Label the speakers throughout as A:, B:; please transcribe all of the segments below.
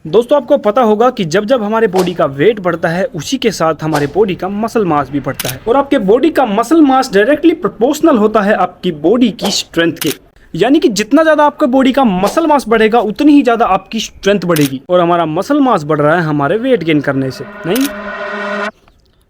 A: दोस्तों आपको पता होगा कि जब जब हमारे बॉडी का वेट बढ़ता है उसी के साथ हमारे बॉडी का मसल मास भी बढ़ता है और आपके बॉडी का मसल मास डायरेक्टली प्रोपोर्शनल होता है आपकी बॉडी की स्ट्रेंथ के। यानी कि जितना ज्यादा आपका बॉडी का मसल मास बढ़ेगा उतनी ही ज्यादा आपकी स्ट्रेंथ बढ़ेगी। और हमारा मसल मास बढ़ रहा है हमारे वेट गेन करने से नहीं,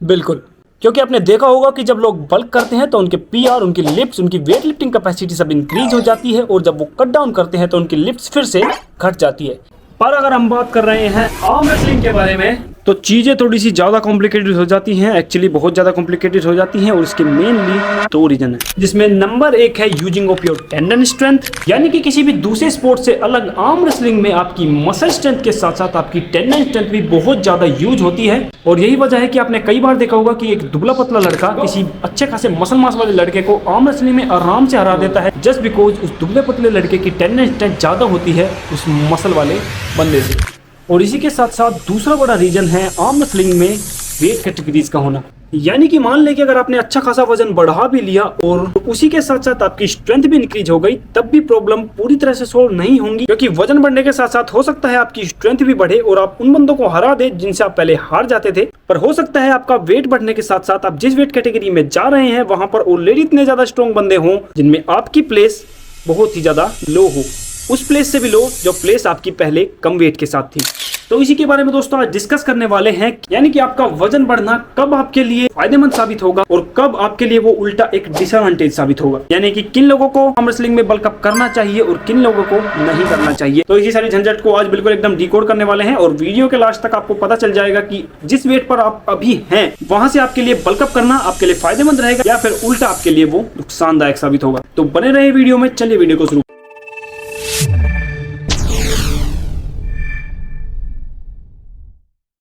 A: बिल्कुल, क्योंकि आपने देखा होगा कि जब लोग बल्क करते हैं तो उनके पीआर, उनकी लिफ्ट्स, उनकी वेट लिफ्टिंग कैपेसिटी सब इंक्रीज हो जाती है और जब वो कट डाउन करते हैं तो उनकी लिफ्ट्स फिर से घट जाती है। पर अगर हम बात कर रहे हैं आर्म रेसलिंग के बारे में तो चीज़ें थोड़ी सी ज़्यादा कॉम्प्लिकेटेड हो जाती हैं, एक्चुअली बहुत ज़्यादा कॉम्प्लिकेटेड हो जाती हैं और इसके मेनली 2 रीजन है, जिसमें नंबर 1 है using of your tendon strength. यानी कि किसी भी दूसरे स्पोर्ट से अलग आर्म रेसलिंग में आपकी मसल स्ट्रेंथ के साथ साथ आपकी टेंडन स्ट्रेंथ भी बहुत ज़्यादा यूज होती है। और यही वजह है कि आपने कई बार देखा होगा कि एक दुबला पतला लड़का किसी अच्छे खासे मसल मास वाले लड़के को आर्म रेसलिंग में आराम से हरा देता है, जस्ट बिकॉज उस दुबले पतले लड़के की टेंडन स्ट्रेंथ ज़्यादा होती है उस मसल वाले बंदे से। और इसी के साथ साथ दूसरा बड़ा रीजन है आर्म रेसलिंग में वेट कैटेगरीज का होना। यानी कि मान लें कि अगर आपने अच्छा खासा वजन बढ़ा भी लिया और उसी के साथ साथ आपकी स्ट्रेंथ भी इंक्रीज हो गई, तब भी प्रॉब्लम पूरी तरह से सोल्व नहीं होंगी, क्योंकि वजन बढ़ने के साथ साथ हो सकता है आपकी स्ट्रेंथ भी बढ़े और आप उन बंदों को हरा दे जिनसे आप पहले हार जाते थे। पर हो सकता है आपका वेट बढ़ने के साथ साथ आप जिस वेट कैटेगरी में जा रहे हैं वहां पर ऑलरेडी इतने ज्यादा स्ट्रॉन्ग बंदे हों जिनमें आपकी प्लेस बहुत ही ज्यादा लो हो, उस प्लेस से भी लो जो प्लेस आपकी पहले कम वेट के साथ थी। तो इसी के बारे में दोस्तों आज डिस्कस करने वाले हैं, यानी कि आपका वजन बढ़ना कब आपके लिए फायदेमंद साबित होगा और कब आपके लिए वो उल्टा एक डिसएडवांटेज साबित होगा। यानी कि किन लोगों को आर्म रेसलिंग में बल्क अप करना चाहिए और किन लोगों को नहीं करना चाहिए। तो इसी सारी झंझट को आज बिल्कुल एकदम डिकोड करने वाले हैं और वीडियो के लास्ट तक आपको पता चल जाएगा कि जिस वेट पर आप अभी हैं वहां से आपके लिए बल्क अप करना आपके लिए फायदेमंद रहेगा या फिर उल्टा आपके लिए वो नुकसानदायक साबित होगा। तो बने रहे वीडियो में, चलिए वीडियो को शुरू।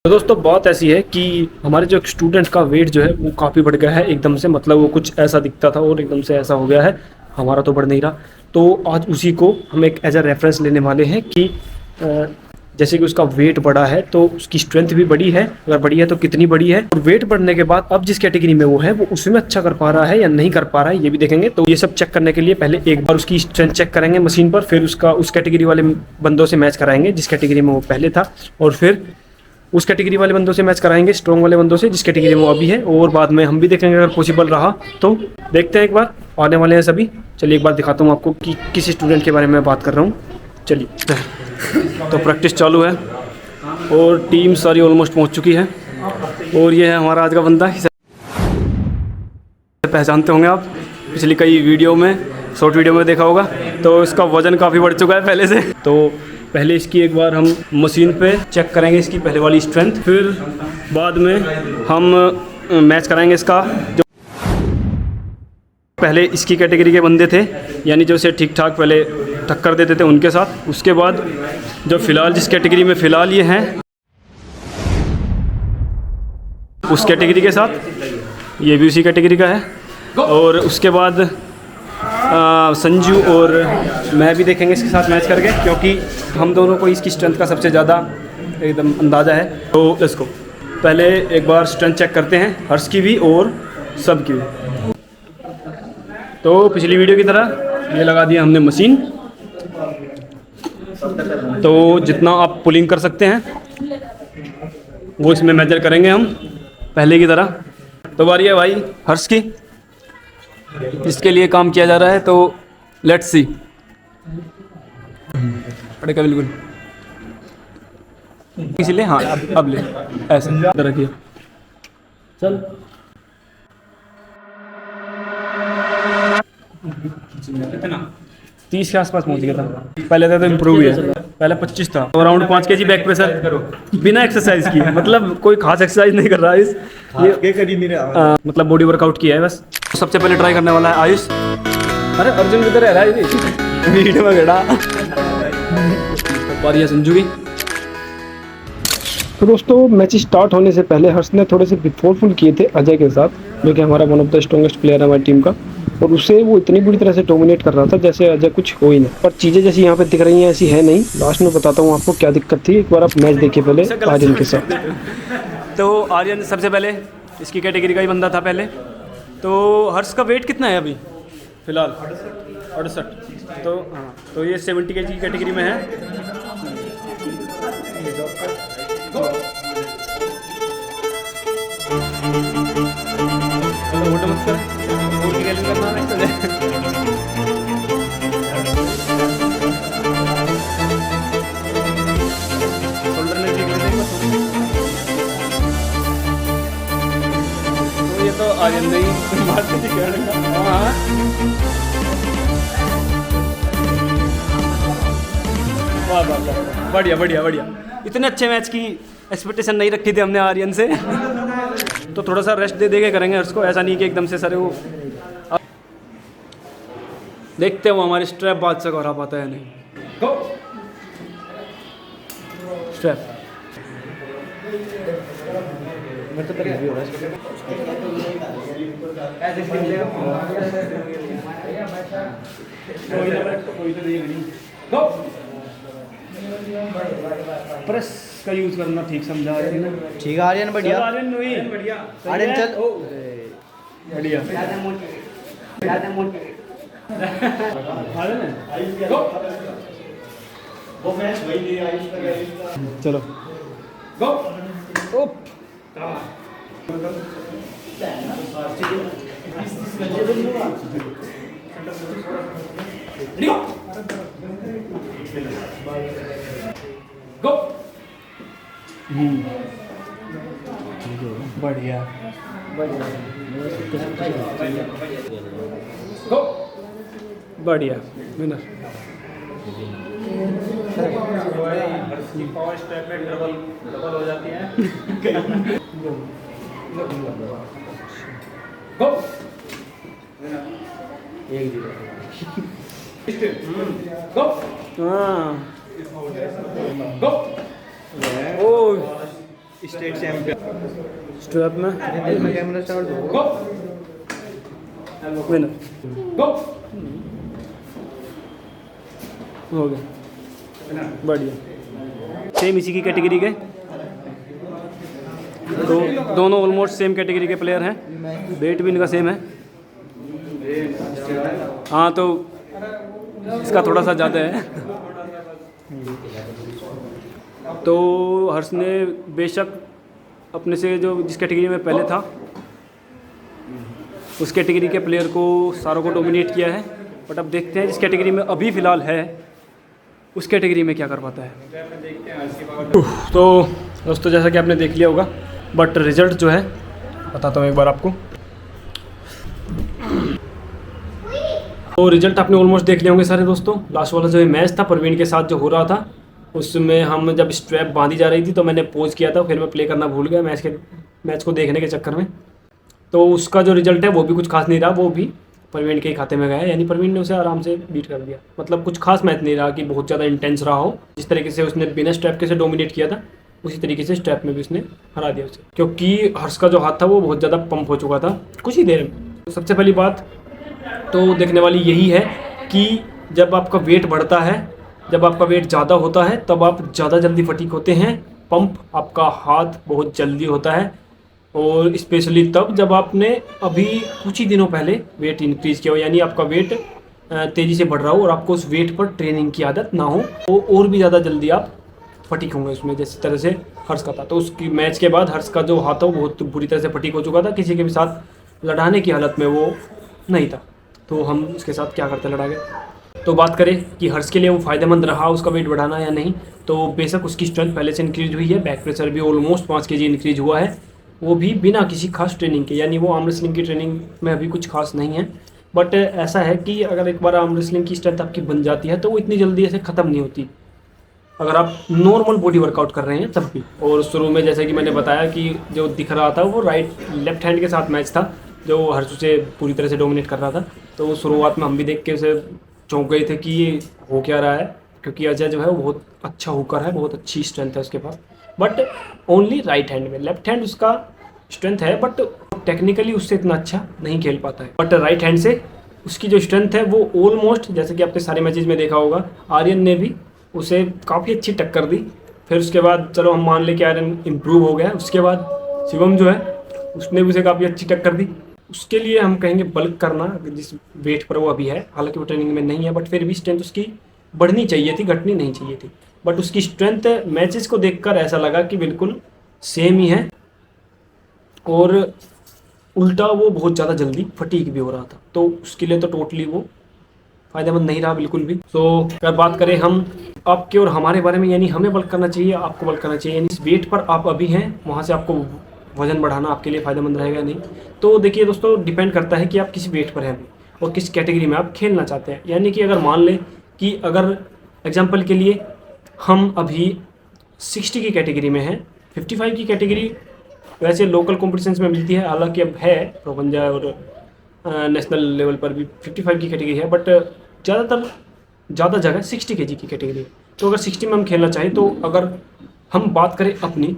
A: तो दोस्तों बात ऐसी है कि हमारे जो स्टूडेंट का वेट जो है वो काफ़ी बढ़ गया है एकदम से, मतलब वो कुछ ऐसा दिखता था और एकदम से ऐसा हो गया है, हमारा तो बढ़ नहीं रहा। तो आज उसी को हम एक एज अ रेफरेंस लेने वाले हैं कि जैसे कि उसका वेट बढ़ा है तो उसकी स्ट्रेंथ भी बढ़ी है, अगर बढ़ी है तो कितनी बढ़ी है, और वेट बढ़ने के बाद अब जिस कैटेगरी में वो है वो उसमें अच्छा कर पा रहा है या नहीं कर पा रहा है ये भी देखेंगे। तो ये सब चेक करने के लिए पहले एक बार उसकी स्ट्रेंथ चेक करेंगे मशीन पर, फिर उसका उस कैटेगरी वाले बंदों से मैच कराएंगे जिस कैटेगरी में वो पहले था, और फिर उस कैटेगरी वाले बंदों से मैच कराएंगे स्ट्रॉन्ग वाले बंदों से जिस कैटेगरी में वो अभी है, और बाद में हम भी देखेंगे अगर पॉसिबल रहा तो। देखते हैं, एक बार आने वाले हैं सभी। चलिए एक बार दिखाता हूँ आपको कि किस स्टूडेंट के बारे में बात कर रहा हूँ। चलिए तो प्रैक्टिस चालू है और टीम सारी ऑलमोस्ट पहुँच चुकी है और ये है हमारा आज का बंदा। पहचानते होंगे आप, पिछली कई वीडियो में, शॉर्ट वीडियो में देखा होगा। तो इसका वजन काफ़ी बढ़ चुका है पहले से। तो पहले इसकी एक बार हम मशीन पे चेक करेंगे इसकी पहले वाली स्ट्रेंथ, फिर बाद में हम मैच कराएंगे इसका जो पहले इसकी कैटेगरी के बंदे थे, यानी जो इसे ठीक ठाक पहले टक्कर देते थे उनके साथ। उसके बाद जो फ़िलहाल जिस कैटेगरी में फ़िलहाल ये हैं उस कैटेगरी के साथ, ये भी उसी कैटेगरी का है। और उसके बाद संजू और मैं भी देखेंगे इसके साथ मैच करके, क्योंकि हम दोनों को इसकी स्ट्रेंथ का सबसे ज़्यादा एकदम अंदाज़ा है। तो इसको पहले एक बार स्ट्रेंथ चेक करते हैं, हर्ष की भी और सब की भी। तो पिछली वीडियो की तरह ये लगा दिया हमने मशीन, तो जितना आप पुलिंग कर सकते हैं वो इसमें मेजर करेंगे हम पहले की तरह। तो बारी है भाई हर्ष की, जिसके लिए काम किया जा रहा है। तो लेट्स सी। पड़ेगा बिल्कुल इसलिए, हाँ अब ले ऐसे रखिए। चल कितना 30 के आसपास पहुंच गया था पहले था, तो इम्प्रूव हुआ है। पहले 25 था, अराउंड 5 kg बैक प्रेशर बिना एक्सरसाइज किए, मतलब कोई खास एक्सरसाइज नहीं कर रहा है ये मतलब बॉडी वर्कआउट किया है बस। सबसे पहले ट्राई करने वाला है आयुष। अरे अर्जुन किधर है वीडियो में खड़ा। बारी है संजू की। तो दोस्तों मैच स्टार्ट होने से पहले हर्ष ने थोड़े से बिफोर फुल किए थे अजय के साथ, जो कि हमारा one of the strongest player है हमारी टीम का, और उसे वो इतनी बुरी तरह से डोमिनेट कर रहा था जैसे अजय कुछ हो ही नहीं। पर चीज़ें जैसी यहाँ पे दिख रही हैं ऐसी है नहीं। लास्ट में बताता हूँ आपको क्या दिक्कत थी, एक बार आप मैच देखिए पहले आर्यन के साथ। तो आर्यन सबसे पहले इसकी कैटेगरी का ही बंदा था पहले। तो हर्ष का वेट कितना है अभी फिलहाल? 68। तो हाँ, तो ये 70 kg की कैटेगरी में है। उल्टा मत कर, बोल के गैलिंग करना नहीं तुझे। शोल्डर ने ठीक लेने का तो ये तो आर्यन नहीं बात नहीं करेगा। हाँ वाह वाह वाह, बढ़िया बढ़िया बढ़िया। इतने अच्छे मैच की एक्सपेक्टेशन नहीं रखी थी हमने आर्यन से, तो थोड़ा सा रेस्ट दे के करेंगे उसको, ऐसा नहीं कि एकदम से सर वो। देखते हैं वो हमारे स्ट्रैप बादशाह को हरा पाता है नहीं। स्ट्रैप मेरे तो भी हो रहा है। प्रेस का यूज करना ठीक समझा है ना?
B: ठीक है आर्यन, बढ़िया
A: आर्यन बढ़िया
B: आर्यन चल
A: बढ़िया। चलो गो ओप। गो बढ़िया गो बढ़िया विनर। पावर स्टेप में डबल हो जाती है। गो गो गो ओ
B: स्टेट चैंपियन
A: स्ट्रैप में
B: कैमरा स्टार्ट
A: गो विनर गो हो गया बढ़िया। सेम इसी की कैटेगरी के तो दोनों ऑलमोस्ट सेम कैटेगरी के प्लेयर हैं, वेट भी इनका सेम है। हाँ तो इसका थोड़ा सा ज़्यादा है। तो हर्ष ने बेशक अपने से जो जिस कैटेगरी में पहले था उस कैटेगरी के प्लेयर को सारों को डोमिनेट किया है, बट अब देखते हैं जिस कैटेगरी में अभी फ़िलहाल है उस कैटेगरी में क्या कर पाता है। तो दोस्तों जैसा कि आपने देख लिया होगा, बट रिज़ल्ट जो है बताता हूँ एक बार आपको। तो रिजल्ट आपने ऑलमोस्ट देख लिए होंगे सारे दोस्तों। लास्ट वाला जो मैच था प्रवीण के साथ जो हो रहा था उसमें हम जब स्ट्रैप बांधी जा रही थी तो मैंने पॉज किया था, फिर मैं प्ले करना भूल गया मैच को देखने के चक्कर में। तो उसका जो रिजल्ट है वो भी कुछ खास नहीं रहा, वो भी प्रवीण के खाते में गया, यानी प्रवीण ने उसे आराम से बीट कर दिया। मतलब कुछ खास मैच नहीं रहा कि बहुत ज़्यादा इंटेंस रहा हो। जिस तरीके से उसने बिना स्ट्रैप के से डोमिनेट किया था उसी तरीके से स्ट्रैप में भी उसने हरा दिया उसे, क्योंकि हर्ष का जो हाथ था वो बहुत ज़्यादा पंप हो चुका था कुछ ही देर में। सबसे पहली बात तो देखने वाली यही है कि जब आपका वेट बढ़ता है, जब आपका वेट ज़्यादा होता है तब आप ज़्यादा जल्दी फटीक होते हैं, पंप आपका हाथ बहुत जल्दी होता है। और स्पेशली तब जब आपने अभी कुछ ही दिनों पहले वेट इंक्रीज़ किया हो, यानी आपका वेट तेज़ी से बढ़ रहा हो और आपको उस वेट पर ट्रेनिंग की आदत ना हो, तो और भी ज़्यादा जल्दी आप फटीक होंगे उसमें, जिस तरह से हर्ष का था। तो उसकी मैच के बाद हर्ष का जो हाथ था वो बहुत बुरी तरह से फटीक हो चुका था, किसी के भी साथ लड़ाने की हालत में वो नहीं था। तो हम उसके साथ क्या करते लड़ा गए। तो बात करें कि हर्ष के लिए वो फ़ायदेमंद रहा उसका वेट बढ़ाना या नहीं, तो बेशक उसकी स्ट्रेंथ पहले से इंक्रीज हुई है, बैक प्रेशर भी ऑलमोस्ट 5 kg इंक्रीज हुआ है, वो भी बिना किसी खास ट्रेनिंग के, यानी वो आर्म रेसलिंग की ट्रेनिंग में अभी कुछ खास नहीं है। बट ऐसा है कि अगर एक बार आर्म रेसलिंग की स्ट्रेंथ आपकी बन जाती है तो वो इतनी जल्दी ऐसे ख़त्म नहीं होती अगर आप नॉर्मल बॉडी वर्कआउट कर रहे हैं तब भी। और शुरू में जैसे कि मैंने बताया कि जो दिख रहा था वो लेफ्ट हैंड के साथ मैच था जो हर्ष उसे पूरी तरह से डोमिनेट कर रहा था। तो शुरुआत में हम भी देख के उसे चौंक गए थे कि ये हो क्या रहा है, क्योंकि अजय जो है वो बहुत अच्छा हुकर है, बहुत अच्छी स्ट्रेंथ है उसके पास, बट ओनली राइट हैंड में। लेफ्ट हैंड उसका स्ट्रेंथ है बट टेक्निकली उससे इतना अच्छा नहीं खेल पाता है, बट राइट हैंड से उसकी जो स्ट्रेंथ है वो ऑलमोस्ट, जैसे कि आपने सारे मैचेज में देखा होगा, आर्यन ने भी उसे काफ़ी अच्छी टक्कर दी। फिर उसके बाद चलो हम मान लें कि आर्यन इम्प्रूव हो गया, उसके बाद शिवम जो है उसने भी उसे काफ़ी अच्छी टक्कर दी। उसके लिए हम कहेंगे बल्क करना, जिस वेट पर वो अभी है, हालांकि वो ट्रेनिंग में नहीं है, बट फिर भी स्ट्रेंथ उसकी बढ़नी चाहिए थी, घटनी नहीं चाहिए थी। बट उसकी स्ट्रेंथ मैचेस को देखकर ऐसा लगा कि बिल्कुल सेम ही है, और उल्टा वो बहुत ज़्यादा जल्दी फटीग भी हो रहा था, तो उसके लिए तो टोटली वो फ़ायदेमंद नहीं रहा बिल्कुल भी। सो अगर बात करें हम आपके और हमारे बारे में, यानी हमें बल्क करना चाहिए, आपको बल्क करना चाहिए, यानी इस वेट पर आप अभी हैं वहाँ से आपको वज़न बढ़ाना आपके लिए फ़ायदेमंद रहेगा नहीं। तो देखिए दोस्तों, डिपेंड करता है कि आप किस वेट पर हैं अभी और किस कैटेगरी में आप खेलना चाहते हैं। यानी कि अगर मान लें कि अगर एग्जांपल के लिए हम अभी 60 की कैटेगरी में हैं, 55 की कैटेगरी वैसे लोकल कॉम्पिटिशन्स में मिलती है, हालांकि अब है प्रोपंजा और नेशनल लेवल पर भी 55 की कैटेगरी है, बट ज़्यादा जगह 60 kg की कैटेगरी है। तो अगर 60 में हम खेलना चाहें, तो अगर हम बात करें अपनी,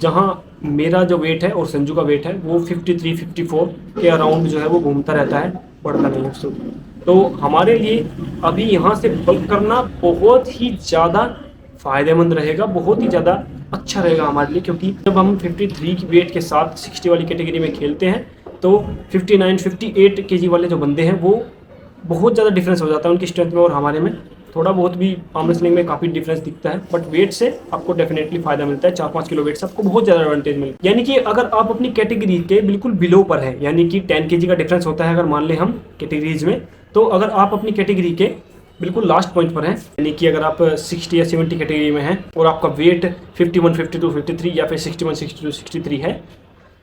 A: जहाँ मेरा जो वेट है और संजू का वेट है वो 53-54 के अराउंड जो है वो घूमता रहता है, बढ़ता नहीं है उससे। तो हमारे लिए अभी यहाँ से बल्क करना बहुत ही ज़्यादा फ़ायदेमंद रहेगा, बहुत ही ज़्यादा अच्छा रहेगा हमारे लिए, क्योंकि जब हम 53 की वेट के साथ 60 वाली कैटेगरी में खेलते हैं तो 59-58 kg वाले जो बंदे हैं वो बहुत ज़्यादा डिफरेंस हो जाता है उनकी स्ट्रेंथ में और हमारे में। थोड़ा बहुत भी आर्म रेसलिंग में काफ़ी डिफरेंस दिखता है, बट वेट से आपको डेफिनेटली फायदा मिलता है। 4-5 किलो वेट से आपको बहुत ज़्यादा एडवांटेज मिलता है। यानी कि अगर आप अपनी कैटेगरी के बिल्कुल बिलो पर हैं, यानी कि 10 kg का डिफरेंस होता है अगर मान लें हम कैटेगरीज में, तो अगर आप अपनी कैटेगरी के बिल्कुल लास्ट पॉइंट पर हैं, यानी कि अगर आप 60 या 70 कैटेगरी में हैं और आपका वेट 51, 52, 53 या फिर 61, 62, 63 है,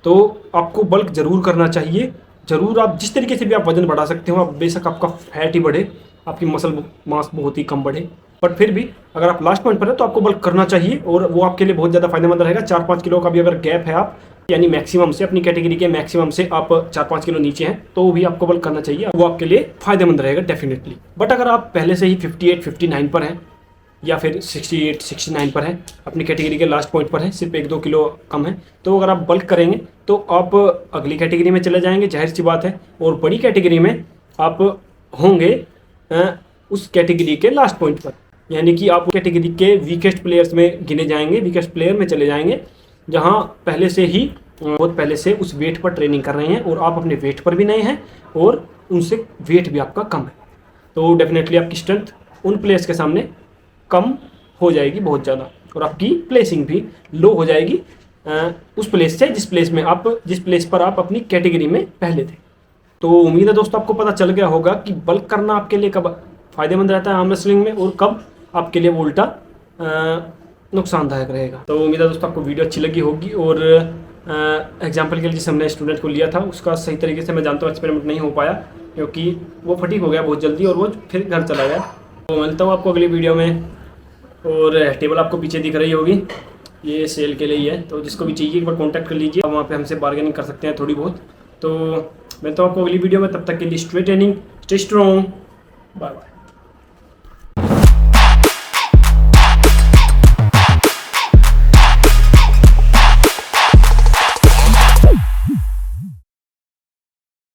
A: तो आपको बल्क ज़रूर करना चाहिए। ज़रूर आप जिस तरीके से भी आप वजन बढ़ा सकते हो, आप बेशक आपका फैट ही बढ़े, आपकी मसल मास बहुत ही कम बढ़े, बट फिर भी अगर आप लास्ट पॉइंट पर है तो आपको बल्क करना चाहिए और वो आपके लिए बहुत ज़्यादा फायदेमंद रहेगा। 4-5 किलो का भी अगर गैप है आप, यानी मैक्सिमम से अपनी कैटेगरी के मैक्सिमम से आप 4-5 किलो नीचे हैं, तो भी आपको बल्क करना चाहिए, वो आपके लिए फायदेमंद रहेगा डेफिनेटली। बट अगर आप पहले से ही 58-59 पर हैं या फिर 68-69 पर है, अपनी कैटेगरी के लास्ट पॉइंट पर है, सिर्फ 1-2 किलो कम है, तो अगर आप बल्क करेंगे तो आप अगली कैटेगरी में चले जाएंगे, जाहिर सी बात है, और बड़ी कैटेगरी में आप होंगे उस कैटेगरी के लास्ट पॉइंट पर, यानी कि आप कैटेगरी के वीकेस्ट प्लेयर्स में गिने जाएंगे, वीकेस्ट प्लेयर में चले जाएंगे, जहां पहले से ही बहुत पहले से उस वेट पर ट्रेनिंग कर रहे हैं और आप अपने वेट पर भी नए हैं और उनसे वेट भी आपका कम है। तो डेफिनेटली आपकी स्ट्रेंथ उन प्लेयर्स के सामने कम हो जाएगी बहुत ज़्यादा, और आपकी प्लेसिंग भी लो हो जाएगी उस प्लेस से जिस प्लेस पर आप अपनी कैटेगरी में पहले थे। तो उम्मीद है दोस्तों आपको पता चल गया होगा कि बल्क करना आपके लिए कब फ़ायदेमंद रहता है आर्म रेसलिंग में और कब आपके लिए वो उल्टा नुकसानदायक रहेगा। तो उम्मीद है दोस्तों आपको वीडियो अच्छी लगी होगी, और एग्जाम्पल के लिए जिस हमने स्टूडेंट को लिया था उसका सही तरीके से मैं जानता हूँ एक्सपेरिमेंट नहीं हो पाया, क्योंकि वो फटीग हो गया बहुत जल्दी और वो फिर घर चला गया। तो मिलता हूँ आपको अगली वीडियो में, और टेबल आपको पीछे दिख रही होगी, ये सेल के लिए ही है, तो जिसको भी चाहिए एक बार कॉन्टैक्ट कर लीजिए, आप वहाँ पे हमसे बार्गेनिंग कर सकते हैं थोड़ी बहुत। तो मिलता हूँ आपको अगली वीडियो में, तब तक के लिए stay training, stay strong, bye bye.